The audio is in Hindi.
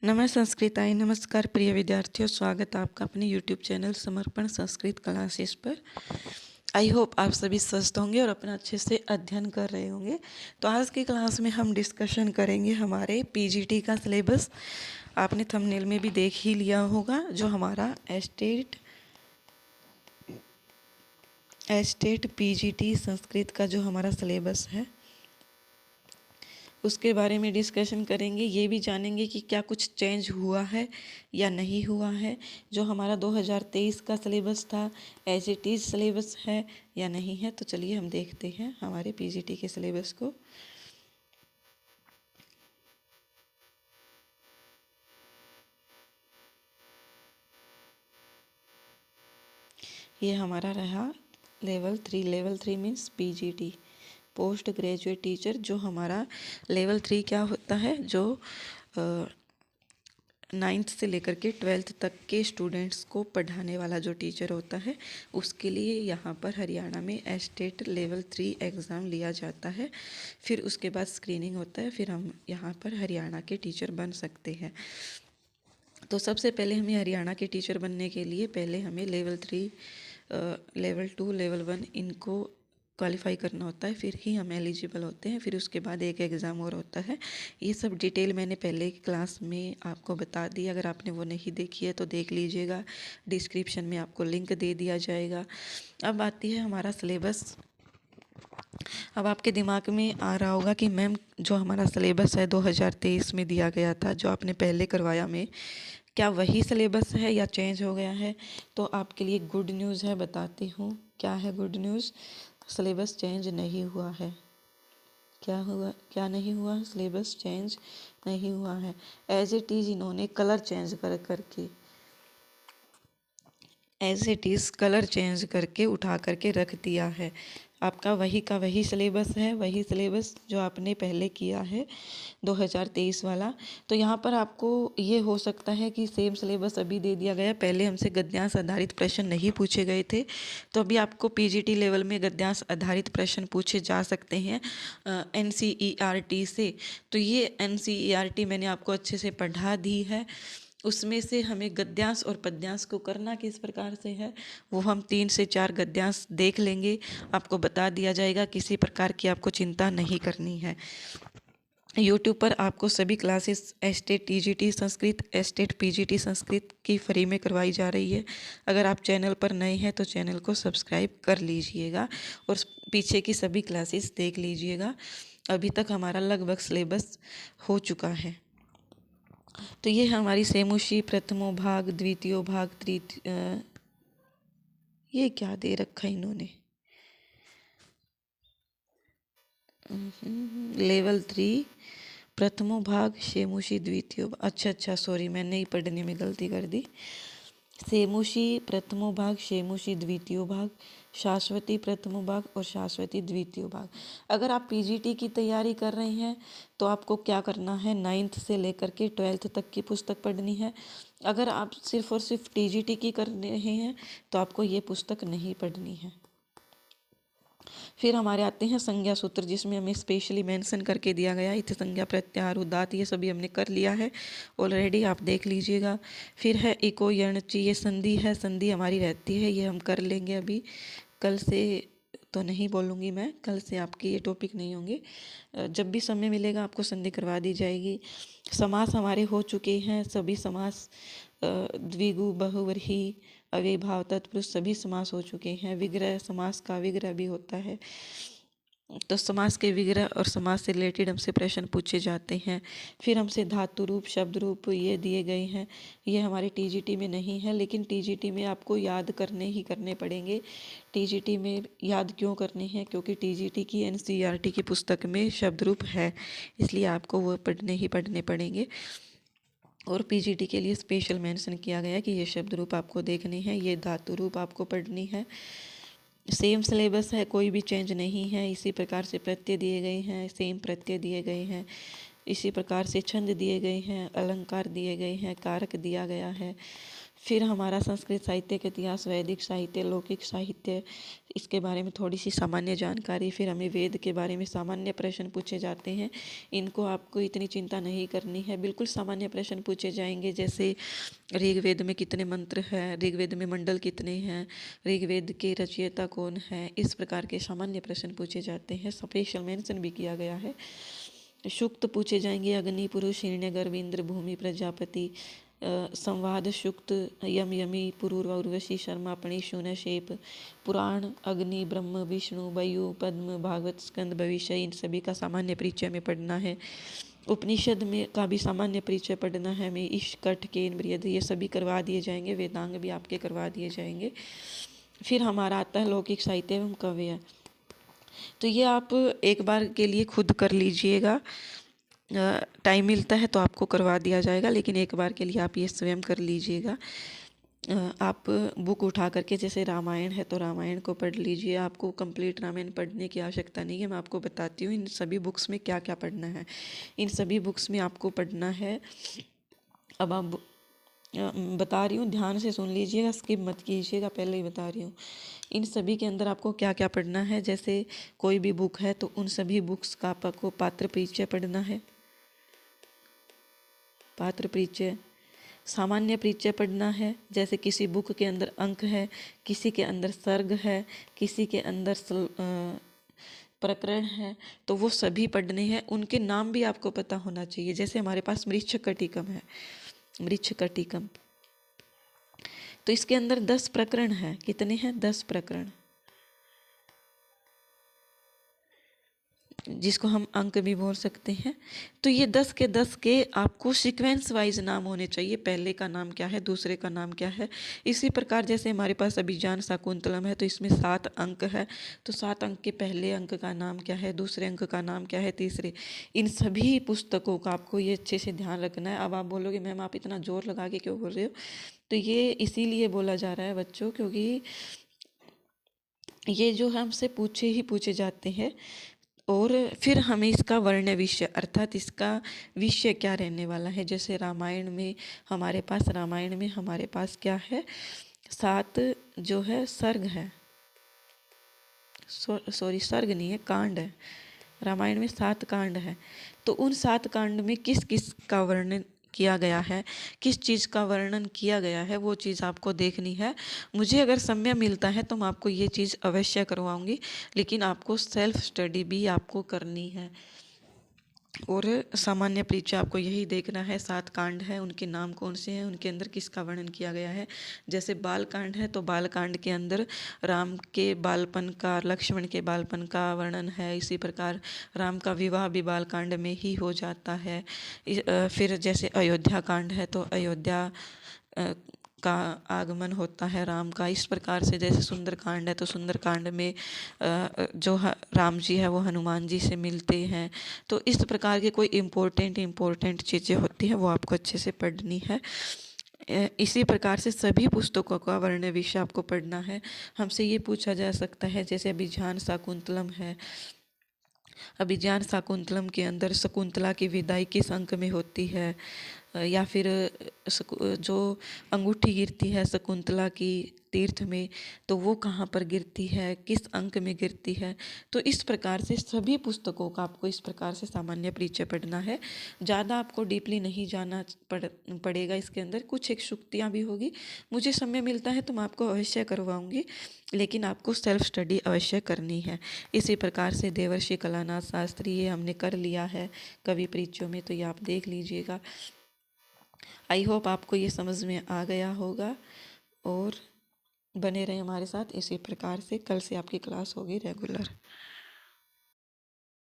नमः संस्कृताय नमस्कार प्रिय विद्यार्थियों, स्वागत है आपका अपने YouTube चैनल समर्पण संस्कृत क्लासेस पर। आई होप आप सभी स्वस्थ होंगे और अपना अच्छे से अध्ययन कर रहे होंगे। तो आज की क्लास में हम डिस्कशन करेंगे हमारे पीजीटी का सिलेबस। आपने थंबनेल में भी देख ही लिया होगा, जो हमारा एस्टेट पीजीटी संस्कृत का जो हमारा सिलेबस है उसके बारे में डिस्कशन करेंगे। ये भी जानेंगे कि क्या कुछ चेंज हुआ है या नहीं हुआ है। जो हमारा 2023 का सिलेबस था एज इट इज़ सिलेबस है या नहीं है। तो चलिए हम देखते हैं हमारे पीजीटी के सिलेबस को। ये हमारा रहा level 3। Level 3 means PGT, post graduate teacher. जो हमारा लेवल 3 क्या होता है, जो 9th से लेकर के 12th तक के स्टूडेंट्स को पढ़ाने वाला जो टीचर होता है, उसके लिए यहाँ पर हरियाणा में एस्टेट लेवल 3 एग्ज़ाम लिया जाता है। फिर उसके बाद स्क्रीनिंग होता है, फिर हम यहाँ पर हरियाणा के टीचर बन सकते हैं। तो सबसे पहले हमें हरियाणा के टीचर बनने के लिए पहले हमें लेवल 3, लेवल 2, लेवल 1 इनको क्वालिफाई करना होता है, फिर ही हम एलिजिबल होते हैं। फिर उसके बाद एक एग्ज़ाम और होता है। ये सब डिटेल मैंने पहले की क्लास में आपको बता दी। अगर आपने वो नहीं देखी है तो देख लीजिएगा, डिस्क्रिप्शन में आपको लिंक दे दिया जाएगा। अब आती है हमारा सिलेबस। अब आपके दिमाग में आ रहा होगा कि मैम जो हमारा सिलेबस है 2023 में दिया गया था, जो आपने पहले करवाया में, क्या वही सिलेबस है या चेंज हो गया है? तो आपके लिए गुड न्यूज़ है, बताती हूँ क्या है गुड न्यूज़। सिलेबस चेंज नहीं हुआ है। क्या हुआ, क्या नहीं हुआ? सिलेबस चेंज नहीं हुआ है। एज इट इज़ इन्होंने कलर चेंज करके उठा करके रख दिया है। आपका वही का वही सिलेबस है, वही सिलेबस जो आपने पहले किया है 2023 वाला। तो यहाँ पर आपको ये हो सकता है कि सेम सिलेबस अभी दे दिया गया। पहले हमसे गद्यांश आधारित प्रश्न नहीं पूछे गए थे, तो अभी आपको पीजीटी लेवल में गद्यांश आधारित प्रश्न पूछे जा सकते हैं एनसीईआरटी से। तो ये एनसीईआरटी मैंने आपको अच्छे से पढ़ा दी है। उसमें से हमें गद्यांश और पद्यांश को करना किस प्रकार से है, वो हम 3 से 4 गद्यांश देख लेंगे। आपको बता दिया जाएगा, किसी प्रकार की आपको चिंता नहीं करनी है। यूट्यूब पर आपको सभी classes estate TGT Sanskrit, estate PGT Sanskrit की फ्री में करवाई जा रही है। अगर आप चैनल पर नए हैं तो चैनल को सब्सक्राइब कर लीजिएगा और पीछे की सभी क्लासेस देख लीजिएगा। अभी तक हमारा लगभग सिलेबस हो चुका है। तो ये हमारी सेमुषी प्रथमो भाग, द्वितीयो भाग, तृतीय, ये क्या दे रखा है इन्होंने, लेवल 3 प्रथमो भाग, शेमुषी द्वितीयो। अच्छा, सॉरी, मैंने ही पढ़ने में गलती कर दी। सेमुषी प्रथमो भाग, शेमुषी द्वितीयो भाग, शाश्वती प्रथमो भाग और शाश्वती द्वितीयो भाग। अगर आप पीजीटी की तैयारी कर रहे हैं तो आपको क्या करना है, 9th से लेकर के 12th तक की पुस्तक पढ़नी है। अगर आप सिर्फ और सिर्फ टीजीटी की कर रहे हैं तो आपको ये पुस्तक नहीं पढ़नी है। फिर हमारे आते हैं संज्ञा सूत्र, जिसमें हमें स्पेशली मेंशन करके दिया गया है। इति संज्ञा, प्रत्याहार, उदात्त, ये सभी हमने कर लिया है ऑलरेडी, आप देख लीजिएगा। फिर है इको यणची, ये संधि है, संधि हमारी रहती है, ये हम कर लेंगे अभी। कल से तो नहीं बोलूँगी मैं, कल से आपके ये टॉपिक नहीं होंगे। जब भी समय मिलेगा आपको संधि करवा दी जाएगी। समास हमारे हो चुके हैं, सभी समास द्विगु, बहुव्रीहि, अव्ययीभाव, तत्पुरुष सभी समास हो चुके हैं। विग्रह, समास का विग्रह भी होता है। तो समास के विग्रह और समास से रिलेटेड हमसे प्रश्न पूछे जाते हैं। फिर हमसे धातु रूप, शब्द रूप ये दिए गए हैं। ये हमारे टीजीटी में नहीं है, लेकिन टीजीटी में आपको याद करने ही करने पड़ेंगे। टीजीटी में याद क्यों करने हैं, क्योंकि टीजीटी की एनसीईआरटी की पुस्तक में शब्द रूप है, इसलिए आपको वो पढ़ने पड़ेंगे। और पीजीटी के लिए स्पेशल मेंशन किया गया कि ये शब्द रूप आपको देखने हैं, ये धातु रूप आपको पढ़नी है। सेम सिलेबस है, कोई भी चेंज नहीं है। इसी प्रकार से प्रत्यय दिए गए हैं, सेम प्रत्यय दिए गए हैं। इसी प्रकार से छंद दिए गए हैं, अलंकार दिए गए हैं, कारक दिया गया है। फिर हमारा संस्कृत साहित्य का इतिहास, वैदिक साहित्य, लौकिक साहित्य, इसके बारे में थोड़ी सी सामान्य जानकारी। फिर हमें वेद के बारे में सामान्य प्रश्न पूछे जाते हैं। इनको आपको इतनी चिंता नहीं करनी है, बिल्कुल सामान्य प्रश्न पूछे जाएंगे। जैसे ऋग्वेद में कितने मंत्र हैं, ऋग्वेद में मंडल कितने हैं, ऋग्वेद के रचयिता कौन है, इस प्रकार के सामान्य प्रश्न पूछे जाते हैं। स्पेशल मेंशन भी किया गया है। सूक्त पूछे जाएंगे, अग्नि, पुरुष, हिरण्यगर्भ, इंद्र, भूमि, प्रजापति, संवाद, सूक्त, यम, यमी, पुरूर, उर्वशी, शर्मा, पणि, शून्य, शेप, पुराण, अग्नि, ब्रह्म, विष्णु, वायु, पद्म, भागवत, स्कंद, भविष्य, इन सभी का सामान्य परिचय में पढ़ना है। उपनिषद में का भी सामान्य परिचय पढ़ना है हमें। ईश, कठ, केन, बृहद, ये सभी करवा दिए जाएंगे। वेदांग भी आपके करवा दिए जाएंगे। फिर हमारा आता है लौकिक साहित्य एवं काव्य। तो ये आप एक बार के लिए खुद कर लीजिएगा, टाइम मिलता है तो आपको करवा दिया जाएगा, लेकिन एक बार के लिए आप ये स्वयं कर लीजिएगा। आप बुक उठा करके, जैसे रामायण है तो रामायण को पढ़ लीजिए। आपको कंप्लीट रामायण पढ़ने की आवश्यकता नहीं है, मैं आपको बताती हूँ इन सभी बुक्स में क्या क्या पढ़ना है। इन सभी बुक्स में आपको पढ़ना है, अब आप बता रही हूँ, ध्यान से सुन लीजिएगा, स्किप मत कीजिएगा, पहले ही बता रही हूँ। इन सभी के अंदर आपको क्या क्या पढ़ना है। जैसे कोई भी बुक है तो उन सभी बुक्स का आपको पात्र परिचय पढ़ना है। पात्र परिचय, सामान्य परिचय पढ़ना है। जैसे किसी बुक के अंदर अंक है, किसी के अंदर सर्ग है, किसी के अंदर प्रकरण है, तो वो सभी पढ़ने हैं। उनके नाम भी आपको पता होना चाहिए। जैसे हमारे पास मृच्छकटिकम है, मृच्छकटिकम, तो इसके अंदर 10 प्रकरण हैं। कितने हैं? 10 प्रकरण, जिसको हम अंक भी बोल सकते हैं। तो ये 10 के 10 के आपको सीक्वेंस वाइज नाम होने चाहिए। पहले का नाम क्या है, दूसरे का नाम क्या है। इसी प्रकार जैसे हमारे पास अभिज्ञान शाकुंतलम है तो इसमें 7 अंक है, तो 7 अंक के पहले अंक का नाम क्या है, दूसरे अंक का नाम क्या है, तीसरे। इन सभी पुस्तकों का आपको ये अच्छे से ध्यान रखना है। अब आप बोलोगे मैम आप इतना जोर लगा के क्यों बोल रहे हो, तो ये इसीलिए बोला जा रहा है बच्चों, क्योंकि ये जो हमसे पूछे ही पूछे जाते हैं। और फिर हमें इसका वर्ण विषय, अर्थात इसका विषय क्या रहने वाला है। जैसे रामायण में हमारे पास क्या है, 7 जो है सर्ग है, सॉरी सर्ग नहीं है, कांड है। रामायण में 7 कांड है, तो उन 7 कांड में किस किस का वर्णन किया गया है, किस चीज़ का वर्णन किया गया है, वो चीज़ आपको देखनी है। मुझे अगर समय मिलता है तो मैं आपको ये चीज़ अवश्य करवाऊंगी, लेकिन आपको सेल्फ स्टडी भी आपको करनी है। और सामान्य परिचय आपको यही देखना है। 7 कांड है, उनके नाम कौन से हैं, उनके अंदर किसका वर्णन किया गया है। जैसे बाल कांड है तो बाल कांड के अंदर राम के बालपन का, लक्ष्मण के बालपन का वर्णन है। इसी प्रकार राम का विवाह भी बाल कांड में ही हो जाता है। फिर जैसे अयोध्या कांड है तो अयोध्या का आगमन होता है राम का। इस प्रकार से जैसे सुंदर कांड है तो सुंदर कांड में जो राम जी है वो हनुमान जी से मिलते हैं। तो इस प्रकार के कोई इम्पोर्टेंट चीज़ें होती हैं, वो आपको अच्छे से पढ़नी है। इसी प्रकार से सभी पुस्तकों का वर्ण विषय आपको पढ़ना है। हमसे ये पूछा जा सकता है, जैसे अभिज्ञान शाकुंतलम है, अभिज्ञान शाकुंतलम के अंदर शकुंतला की विदाई किस अंक में होती है, या फिर जो अंगूठी गिरती है शकुंतला की तीर्थ में, तो वो कहाँ पर गिरती है, किस अंक में गिरती है। तो इस प्रकार से सभी पुस्तकों का आपको इस प्रकार से सामान्य परिचय पढ़ना है। ज़्यादा आपको डीपली नहीं जाना पड़ेगा। इसके अंदर कुछ एक शुक्तियाँ भी होगी, मुझे समय मिलता है तो मैं आपको अवश्य करवाऊँगी, लेकिन आपको सेल्फ स्टडी अवश्य करनी है। इसी प्रकार से देवर्षि कलानाथ शास्त्री, ये हमने कर लिया है कवि परिचयों में, तो ये आप देख लीजिएगा। आई होप आपको ये समझ में आ गया होगा, और बने रहें हमारे साथ। इसी प्रकार से कल से आपकी क्लास होगी रेगुलर।